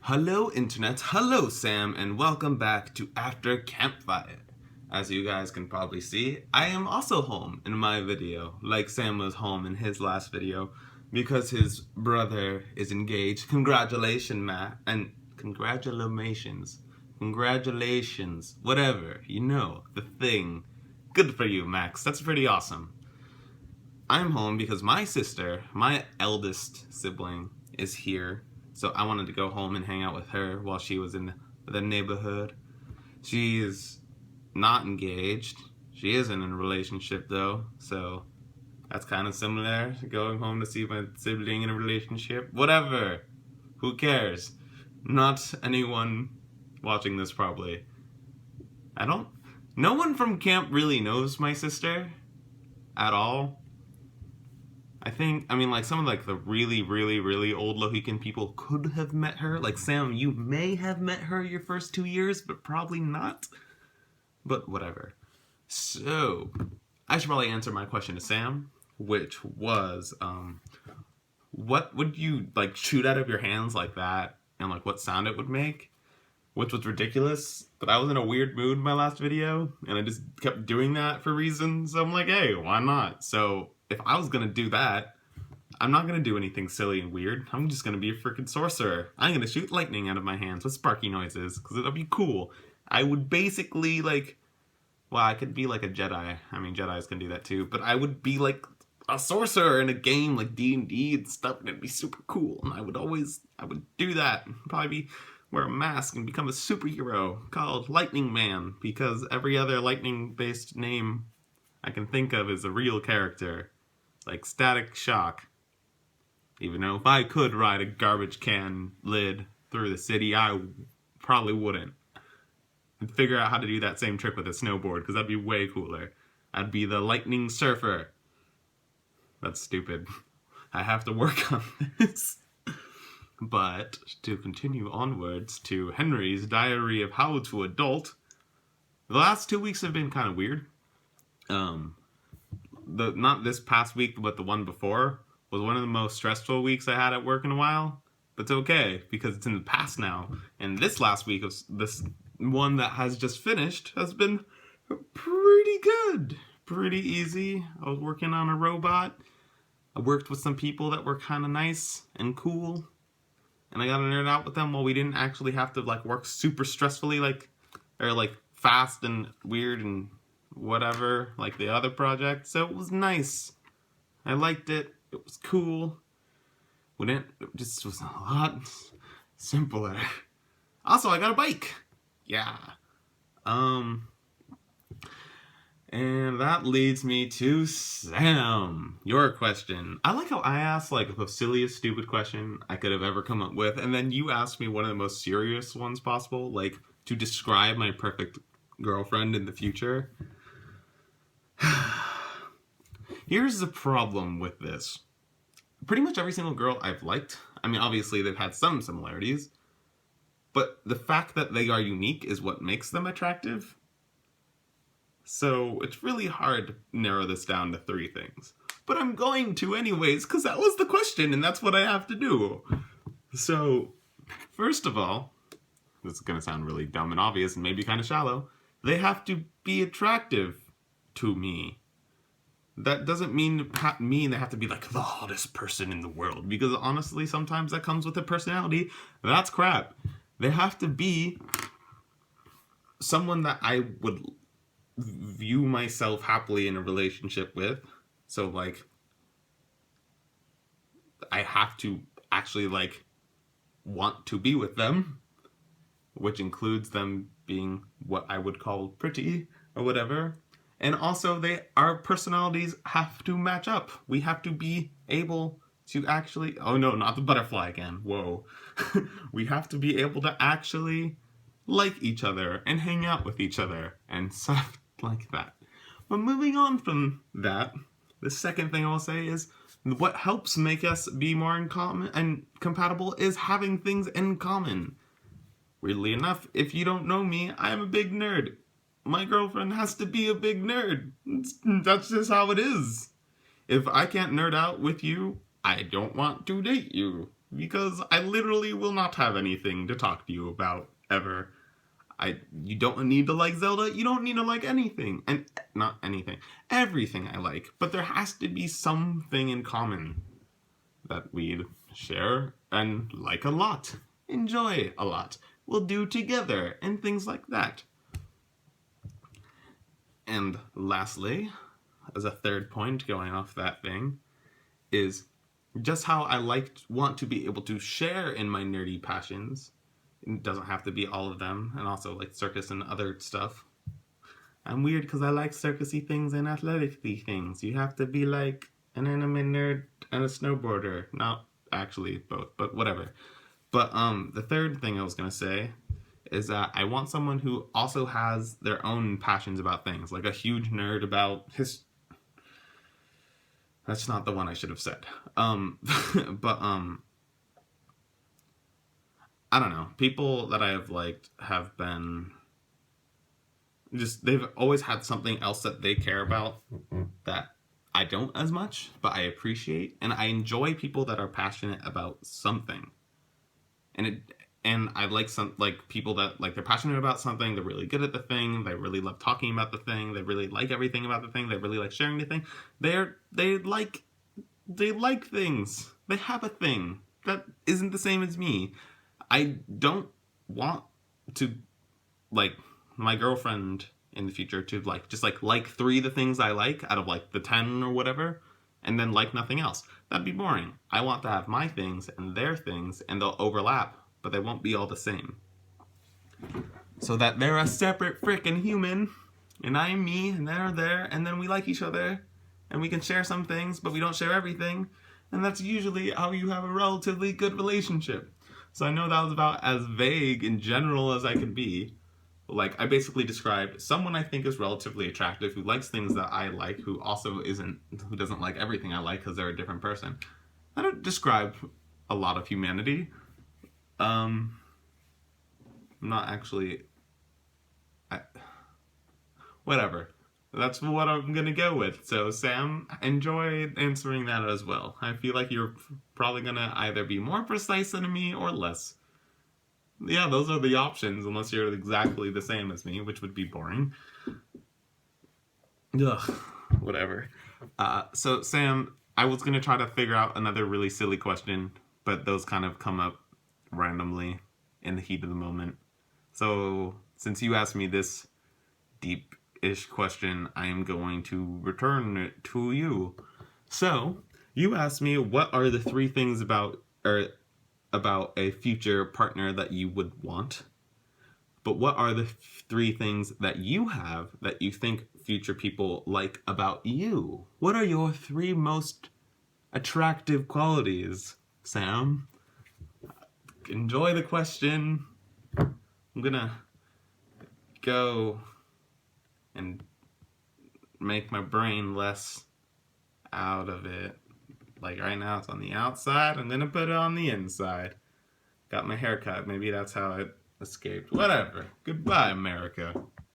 Hello internet, hello Sam, and welcome back to After Campfire. As you guys can probably see, I am also home in my video, like Sam was home in his last video, because his brother is engaged. Congratulations, Matt, and congratulations, whatever, the thing. Good for you, Max, that's pretty awesome. I'm home because my sister, my eldest sibling, is here. So I wanted to go home and hang out with her while she was in the neighborhood. She is not engaged. She isn't in a relationship though, so that's kind of similar to going home to see my sibling in a relationship. Whatever. Who cares? Not anyone watching this probably. No one from camp really knows my sister at all. Like some of the really old Lohican people could have met her. Like Sam, you may have met her your first 2 years, but probably not. But whatever. So, I should probably answer my question to Sam, which was, what would you, shoot out of your hands like that, and, what sound it would make? Which was ridiculous, but I was in a weird mood in my last video, and I just kept doing that for reasons, so I'm like, hey, why not? So, if I was gonna do that, I'm not gonna do anything silly and weird. I'm just gonna be a freaking sorcerer. I'm gonna shoot lightning out of my hands with sparky noises, because it'll be cool. I would basically, I could be like a Jedi. I mean, Jedis can do that too, but I would be like a sorcerer in a game like D&D and stuff, and it'd be super cool, and I would do that. Probably wear a mask and become a superhero called Lightning Man, because every other lightning-based name I can think of is a real character. Like Static Shock. Even though if I could ride a garbage can lid through the city, I probably wouldn't. And figure out how to do that same trick with a snowboard, because that'd be way cooler. I'd be the lightning surfer. That's stupid. I have to work on this. But to continue onwards to Henry's Diary of How to Adult, the last 2 weeks have been kind of weird. Not this past week, but the one before was one of the most stressful weeks I had at work in a while. But it's okay, because it's in the past now. And this last week, this one that has just finished, has been pretty good. Pretty easy. I was working on a robot. I worked with some people that were kind of nice and cool. And I got to nerd out with them while we didn't actually have to work super stressfully, or fast and weird and whatever, like the other project. So it was nice. I liked it. It was cool. It just was a lot simpler. Also, I got a bike. Yeah. And that leads me to Sam. Your question. I like how I asked the silliest stupid question I could have ever come up with, and then you asked me one of the most serious ones possible, to describe my perfect girlfriend in the future. Here's the problem with this. Pretty much every single girl I've liked, I mean, obviously they've had some similarities, but the fact that they are unique is what makes them attractive. So it's really hard to narrow this down to 3 things. But I'm going to anyways, because that was the question, and that's what I have to do. So, first of all, this is going to sound really dumb and obvious and maybe kind of shallow, they have to be attractive to me. That doesn't mean they have to be the hottest person in the world, because honestly, sometimes that comes with a personality. That's crap. They have to be someone that I would view myself happily in a relationship with. So, I have to actually, want to be with them, which includes them being what I would call pretty or whatever. And also, our personalities have to match up. We have to be able to actually... Oh no, not the butterfly again. Whoa. We have to be able to actually like each other and hang out with each other and stuff like that. But moving on from that, the second thing I'll say is what helps make us be more in common and compatible is having things in common. Weirdly enough, if you don't know me, I'm a big nerd. My girlfriend has to be a big nerd. That's just how it is. If I can't nerd out with you, I don't want to date you. because I literally will not have anything to talk to you about ever. You don't need to like Zelda. You don't need to like anything. And not anything. Everything I like. But there has to be something in common that we'd share and like a lot. Enjoy a lot. We'll do together. And things like that. And lastly, as a third point going off that thing, is just how I want to be able to share in my nerdy passions. It doesn't have to be all of them, and also like circus and other stuff. I'm weird because I like circusy things and athletic-y things. You have to be like an anime nerd and a snowboarder. Not actually both, but whatever. But the third thing I was gonna say is that I want someone who also has their own passions about things, like a huge nerd about his. That's not the one I should have said. But I don't know. People that I have liked have been just, they've always had something else that they care about that I don't as much, but I appreciate. And I enjoy people that are passionate about something. And I like people that like they're passionate about something, they're really good at the thing, they really love talking about the thing, they really like everything about the thing, they really like sharing the thing. They like things. They have a thing that isn't the same as me. I don't want to, like, my girlfriend in the future to, like, just, like 3 of the things I like out of, like, the 10 or whatever, and then like nothing else. That'd be boring. I want to have my things and their things, and they'll overlap, but they won't be all the same. So that they're a separate frickin' human, and I'm me, and they're there, and then we like each other, and we can share some things, but we don't share everything, and that's usually how you have a relatively good relationship. So I know that was about as vague in general as I could be. Like, I basically described someone I think is relatively attractive, who likes things that I like, who doesn't like everything I like because they're a different person. I don't describe a lot of humanity. I'm not actually... whatever. That's what I'm gonna go with. So, Sam, enjoy answering that as well. I feel like you're probably gonna either be more precise than me or less. Yeah, those are the options, unless you're exactly the same as me, which would be boring. Ugh, whatever. So, Sam, I was gonna try to figure out another really silly question, but those kind of come up randomly in the heat of the moment. So, since you asked me this deep-ish question, I am going to return it to you. So, you asked me what are the 3 things about a future partner that you would want, but what are the 3 things that you have that you think future people like about you? What are your 3 most attractive qualities, Sam? Enjoy the question. I'm gonna go and make my brain less out of it. Like right now it's on the outside, I'm gonna put it on the inside. Got my hair cut, maybe that's how it escaped. Whatever. Goodbye, America.